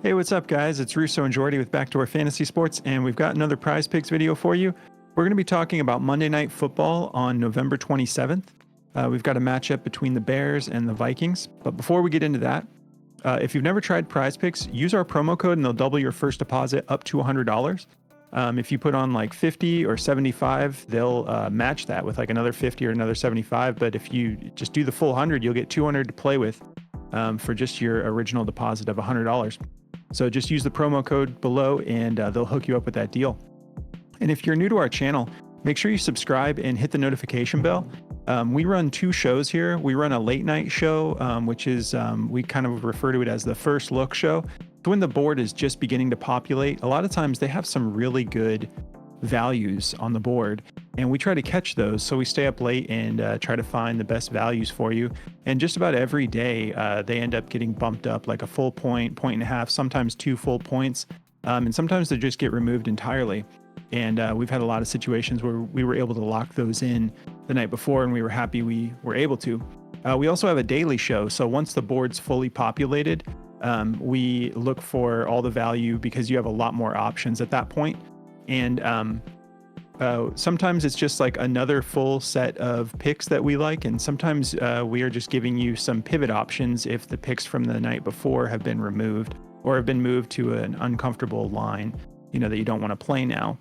Hey, what's up, guys? It's Russo and Jordy with Backdoor Fantasy Sports, and we've got another Prize Picks video for you. We're going to be talking about Monday Night Football on November 27th. We've got a matchup between the Bears and the Vikings. But before we get into that, if you've never tried Prize Picks, use our promo code and they'll double your first deposit up to $100. If you put on like 50 or 75, they'll match that with like another 50 or another 75. But if you just do the full 100, you'll get 200 to play with for just your original deposit of $100. So just use the promo code below and they'll hook you up with that deal. And if you're new to our channel, make sure you subscribe and hit the notification bell. We run two shows here. We run a late night show, which is, we kind of refer to it as the first look show. So when the board is just beginning to populate, a lot of times they have some really good values on the board, and we try to catch those. So we stay up late and try to find the best values for you. And just about every day, they end up getting bumped up like a full point, point and a half, sometimes 2 full points. And sometimes they just get removed entirely. And we've had a lot of situations where we were able to lock those in the night before, and we were happy we were able to. We also have a daily show. So once the board's fully populated, we look for all the value because you have a lot more options at that point. And sometimes it's just like another full set of picks that we like. And sometimes we are just giving you some pivot options if the picks from the night before have been removed or have been moved to an uncomfortable line, that you don't want to play now.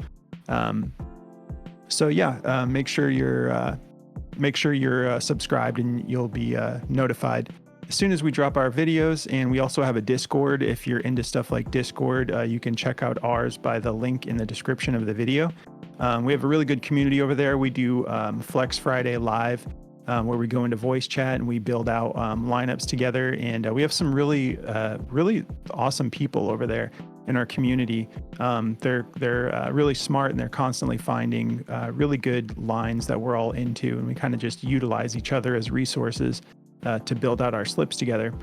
Make sure you're subscribed and you'll be notified as soon as we drop our videos. And we also have a Discord. If you're into stuff like Discord, you can check out ours by the link in the description of the video. We have a really good community over there. We do Flex Friday Live, where we go into voice chat and we build out lineups together. And we have some really awesome people over there in our community. They're really smart, and they're constantly finding really good lines that we're all into. And we kind of just utilize each other as resources to build out our slips together.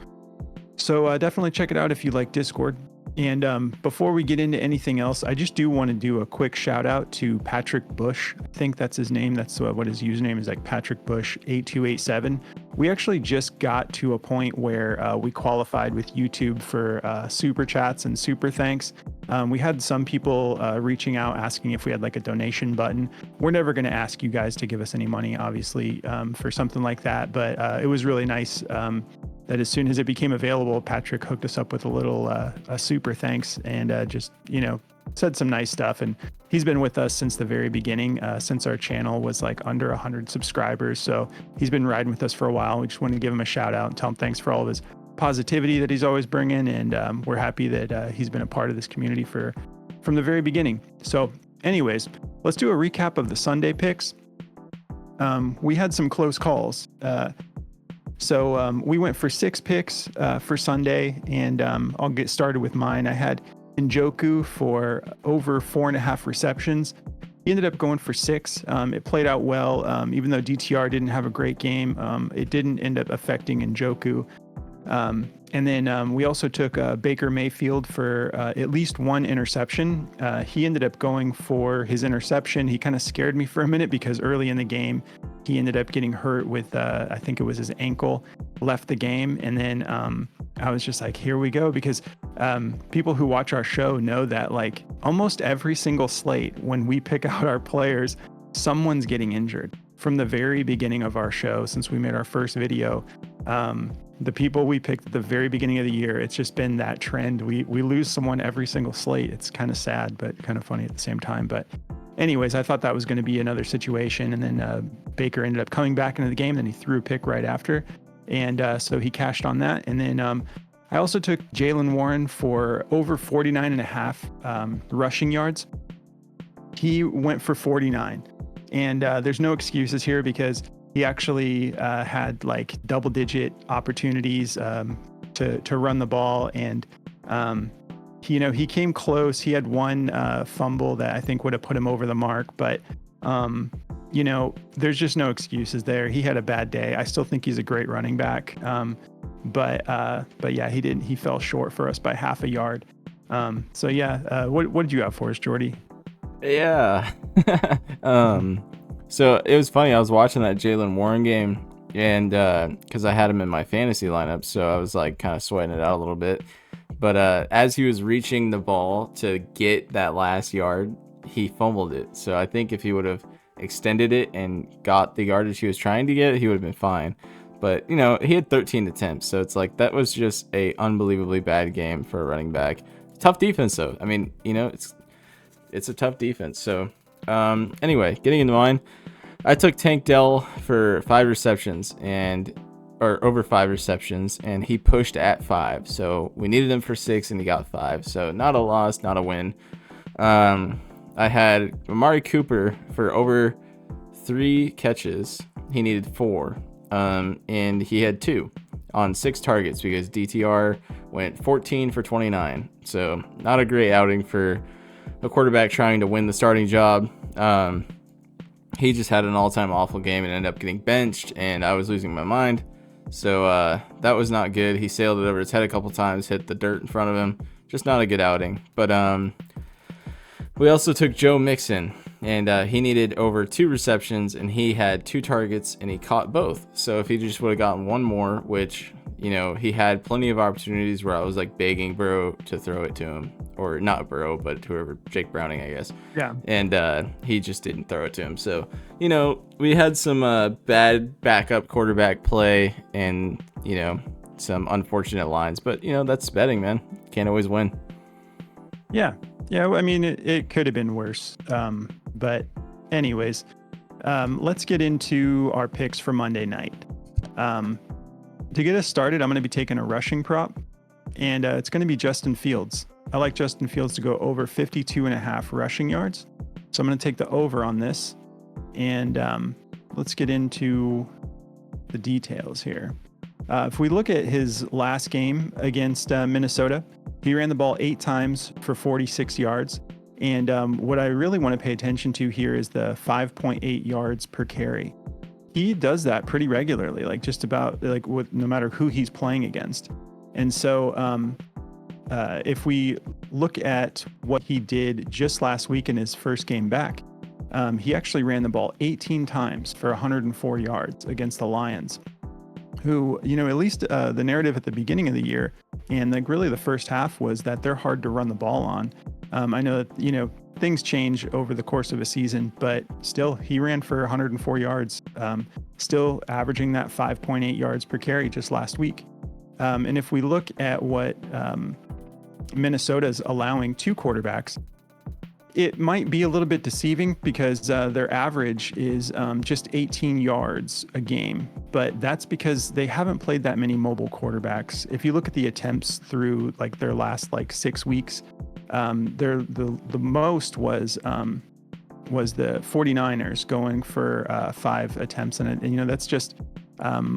So definitely check it out if you like Discord. And before we get into anything else, I just do want to do a quick shout out to Patrick Bush. I think that's his name. That's what his username is, like Patrick Bush 8287. We actually just got to a point where we qualified with YouTube for super chats and super thanks. We had some people reaching out asking if we had like a donation button. We're never going to ask you guys to give us any money, obviously, for something like that. But it was really nice that as soon as it became available, Patrick hooked us up with a little a super thanks and just, said some nice stuff. And he's been with us since the very beginning, since our channel was like under 100 subscribers. So he's been riding with us for a while. We just wanted to give him a shout out and tell him thanks for all of his positivity that he's always bringing. And we're happy that he's been a part of this community from the very beginning. So anyways, let's do a recap of the Sunday picks. We had some close calls. So we went for 6 picks for Sunday, and I'll get started with mine. I had Njoku for over 4.5 receptions. He ended up going for 6. It played out well. Even though DTR didn't have a great game, it didn't end up affecting Njoku. And then we also took Baker Mayfield for at least 1 interception. He ended up going for his interception. He kind of scared me for a minute because early in the game, he ended up getting hurt with, I think it was his ankle, left the game. And then I was just like, here we go. Because people who watch our show know that like almost every single slate, when we pick out our players, someone's getting injured. From the very beginning of our show, since we made our first video, the people we picked at the very beginning of the year, it's just been that trend. We lose someone every single slate. It's kind of sad, but kind of funny at the same time. But anyways, I thought that was going to be another situation. And then Baker ended up coming back into the game. Then he threw a pick right after. And so he cashed on that. And then I also took Jaylen Warren for over 49.5 rushing yards. He went for 49. And there's no excuses here because he actually had like double-digit opportunities to run the ball, and he came close. He had one fumble that I think would have put him over the mark, but there's just no excuses there. He had a bad day. I still think he's a great running back, but yeah, he didn't. He fell short for us by half a yard. What did you have for us, Jordy? Yeah. So it was funny. I was watching that Jaylen Warren game, and because I had him in my fantasy lineup, so I was like kind of sweating it out a little bit. But as he was reaching the ball to get that last yard, he fumbled it. So I think if he would have extended it and got the yardage he was trying to get, he would have been fine. But, he had 13 attempts. So it's like that was just a unbelievably bad game for a running back. Tough defense, though. I mean, it's a tough defense. So anyway, getting into mine, I took Tank Dell for 5 receptions or over 5 receptions, and he pushed at 5. So we needed him for 6, and he got 5. So not a loss, not a win. I had Amari Cooper for over 3 catches. He needed 4, and he had 2 on 6 targets because DTR went 14 for 29. So not a great outing for a quarterback trying to win the starting job. He just had an all-time awful game and ended up getting benched, and I was losing my mind. So that was not good. He sailed it over his head a couple times, hit the dirt in front of him. Just not a good outing. But we also took Joe Mixon, and he needed over 2 receptions, and he had 2 targets, and he caught both. So if he just would have gotten one more, which, he had plenty of opportunities where I was like begging Burrow to throw it to him. Or not Burrow, but whoever, Jake Browning, I guess. Yeah. And he just didn't throw it to him. So, we had some bad backup quarterback play and, some unfortunate lines. But, that's betting, man. Can't always win. Yeah. Yeah. I mean, it could have been worse. But anyways, let's get into our picks for Monday night. To get us started, I'm going to be taking a rushing prop, and it's going to be Justin Fields. I like Justin Fields to go over 52.5 rushing yards. So I'm going to take the over on this. And let's get into the details here. If we look at his last game against Minnesota, he ran the ball 8 times for 46 yards. And what I really want to pay attention to here is the 5.8 yards per carry. He does that pretty regularly, like just about like with no matter who he's playing against. And so if we look at what he did just last week in his first game back, he actually ran the ball 18 times for 104 yards against the Lions, who, at least the narrative at the beginning of the year and like really the first half was that they're hard to run the ball on. I know that, things change over the course of a season, but still he ran for 104 yards, still averaging that 5.8 yards per carry just last week. And if we look at what Minnesota's allowing to quarterbacks, it might be a little bit deceiving because their average is just 18 yards a game, but that's because they haven't played that many mobile quarterbacks. If you look at the attempts through like their last 6 weeks, the most was the 49ers going for 5 attempts, and that's just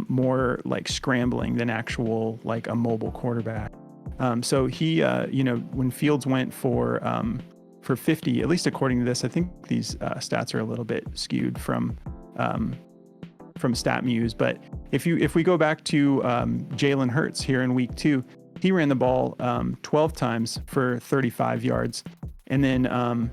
more like scrambling than actual like a mobile quarterback. So he, when Fields went for 50, at least according to this, I think these stats are a little bit skewed from StatMuse. But if we go back to Jalen Hurts here in week 2, he ran the ball 12 times for 35 yards. And then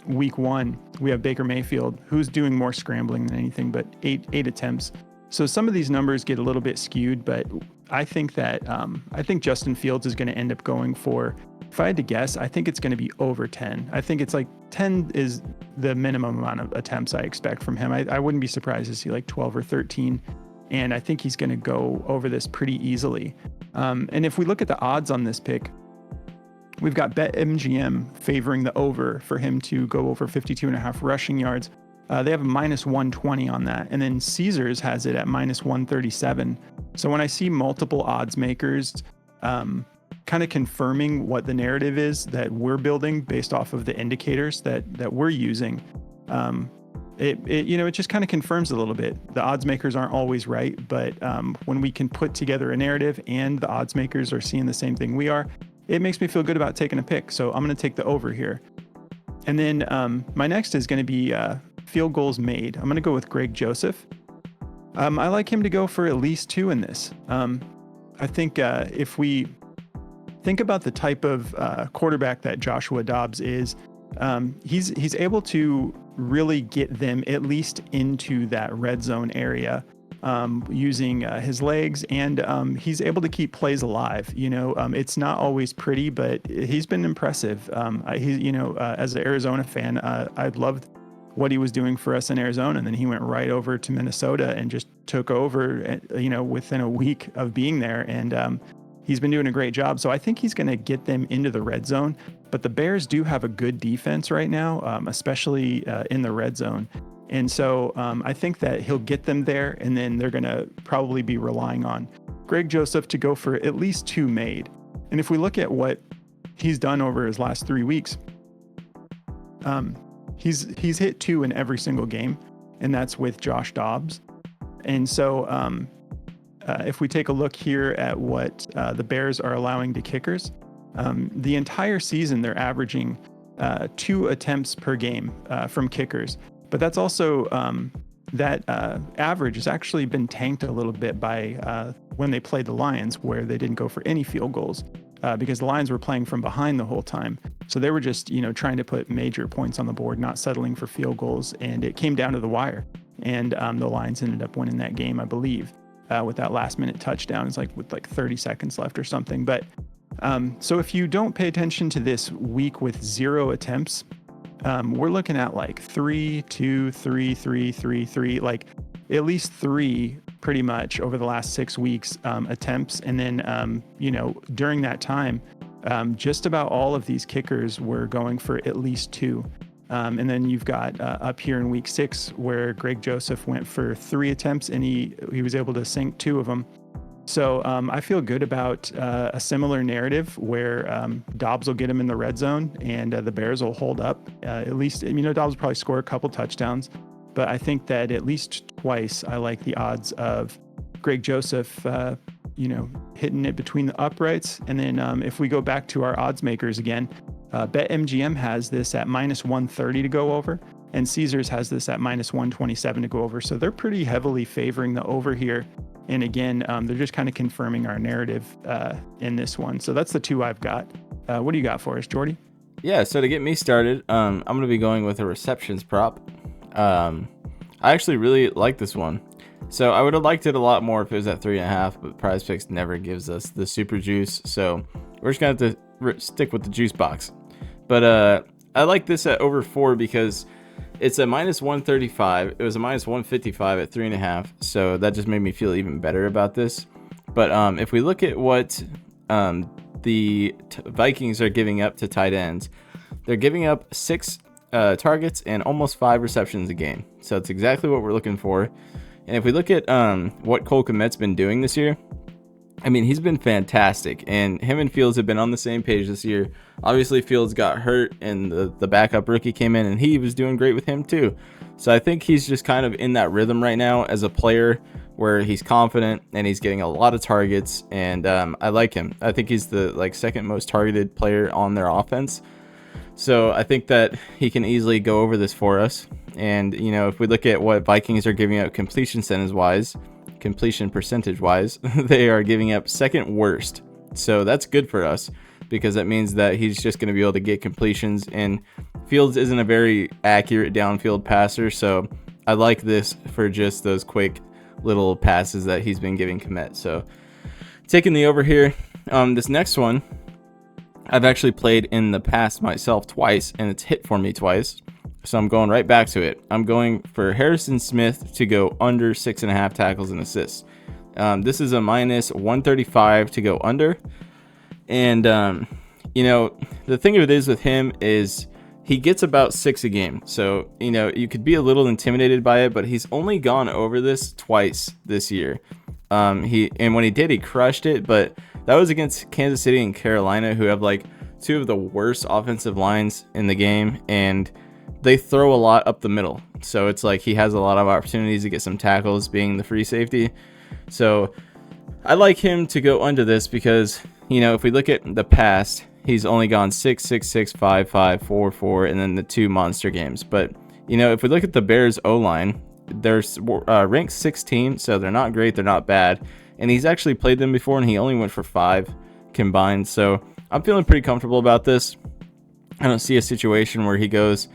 week 1, we have Baker Mayfield, who's doing more scrambling than anything, but eight attempts. So some of these numbers get a little bit skewed, but I think that I think Justin Fields is going to end up going for, if I had to guess, I think it's going to be over 10. I think it's like 10 is the minimum amount of attempts I expect from him. I wouldn't be surprised to see like 12 or 13. And I think he's going to go over this pretty easily. And if we look at the odds on this pick, we've got BetMGM favoring the over for him to go over 52.5 rushing yards. They have a minus 120 on that. And then Caesars has it at minus 137. So when I see multiple odds makers kind of confirming what the narrative is that we're building based off of the indicators that we're using, it just kind of confirms a little bit. The odds makers aren't always right, but when we can put together a narrative and the odds makers are seeing the same thing we are, it makes me feel good about taking a pick. So I'm going to take the over here. And then my next is going to be field goals made. I'm going to go with Greg Joseph. I like him to go for at least 2 in this. I think if we think about the type of quarterback that Joshua Dobbs is, he's able to really get them at least into that red zone area. using his legs, and he's able to keep plays alive. It's not always pretty, but he's been impressive. As an Arizona fan, I loved what he was doing for us in Arizona, and then he went right over to Minnesota and just took over, within a week of being there, and he's been doing a great job. So I think he's going to get them into the red zone, but the Bears do have a good defense right now, especially in the red zone. And so I think that he'll get them there, and then they're going to probably be relying on Greg Joseph to go for at least 2 made. And if we look at what he's done over his last 3 weeks, he's hit 2 in every single game, and that's with Josh Dobbs. And so if we take a look here at what the Bears are allowing to kickers, the entire season they're averaging 2 attempts per game from kickers. But that's also that average has actually been tanked a little bit by when they played the Lions, where they didn't go for any field goals because the Lions were playing from behind the whole time. So they were just, trying to put major points on the board, not settling for field goals. And it came down to the wire. And the Lions ended up winning that game, I believe, with that last minute touchdown. It's with 30 seconds left or something. But so if you don't pay attention to this week with 0 attempts, we're looking at 3, 2, 3, 3, 3, 3, at least 3 pretty much over the last 6 weeks attempts. And then, during that time, just about all of these kickers were going for at least 2. And then you've got up here in week 6 where Greg Joseph went for 3 attempts, and he was able to sink 2 of them. So I feel good about a similar narrative where Dobbs will get him in the red zone, and the Bears will hold up. At least, Dobbs will probably score a couple touchdowns, but I think that at least twice I like the odds of Greg Joseph, hitting it between the uprights. And then if we go back to our odds makers again, BetMGM has this at -130 to go over, and Caesars has this at -127 to go over. So they're pretty heavily favoring the over here. And again, they're just kind of confirming our narrative in this one. So that's the 2 I've got. What do you got for us, Jordy? Yeah, so to get me started, I'm going to be going with a receptions prop. I actually really like this one. So I would have liked it a lot more if it was at 3.5, but Prizepicks never gives us the super juice. So we're just going to have to stick with the juice box. But I like this at over 4 because it's a -135. It was a -155 at 3.5. So that just made me feel even better about this. But if we look at what the Vikings are giving up to tight ends, they're giving up 6 targets and almost 5 receptions a game. So it's exactly what we're looking for. And if we look at what Cole Kmet's been doing this year, I mean, he's been fantastic, and him and Fields have been on the same page this year. Obviously, Fields got hurt, and the backup rookie came in, and he was doing great with him too. So I think he's just kind of in that rhythm right now as a player where he's confident, and he's getting a lot of targets, and I like him. I think he's the second most targeted player on their offense. So I think that he can easily go over this for us. And, if we look at what Vikings are giving up completion percentage wise, they are giving up second worst. So that's good for us because that means that he's just going to be able to get completions, and Fields isn't a very accurate downfield passer. So I like this for just those quick little passes that he's been giving Kmet. So taking the over here. This next one, I've actually played in the past myself twice, and it's hit for me twice. So I'm going right back to it. I'm going for Harrison Smith to go under 6.5 tackles and assists. This is a -135 to go under. And, the thing of it is with him is he gets about 6 a game. So, you could be a little intimidated by it, but he's only gone over this twice this year. And when he did, he crushed it. But that was against Kansas City and Carolina, who have 2 of the worst offensive lines in the game. And they throw a lot up the middle. So it's he has a lot of opportunities to get some tackles being the free safety. So I like him to go under this because, if we look at the past, he's only gone 6, 6, 6, 5, 5, 4, 4, and then the 2 monster games. But, if we look at the Bears O-line, they're ranked 16, so they're not great, they're not bad. And he's actually played them before, and he only went for 5 combined. So I'm feeling pretty comfortable about this. I don't see a situation where he goes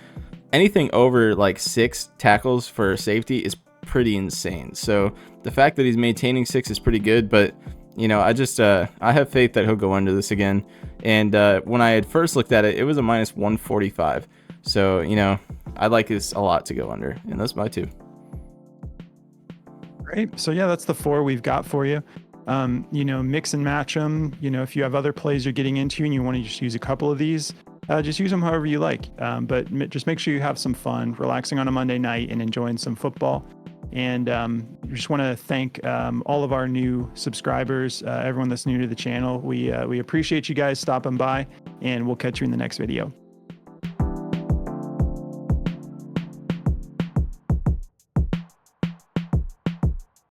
anything over 6 tackles for safety is pretty insane. So the fact that he's maintaining 6 is pretty good, but I have faith that he'll go under this again. And when I had first looked at it, it was a minus 145. So, I like this a lot to go under, and that's my 2. Great. So yeah, that's the 4 we've got for you. Mix and match them. If you have other plays you're getting into and you want to just use a couple of these, just use them however you like. But just make sure you have some fun, relaxing on a Monday night and enjoying some football. And just want to thank all of our new subscribers, everyone that's new to the channel. We appreciate you guys stopping by, and we'll catch you in the next video.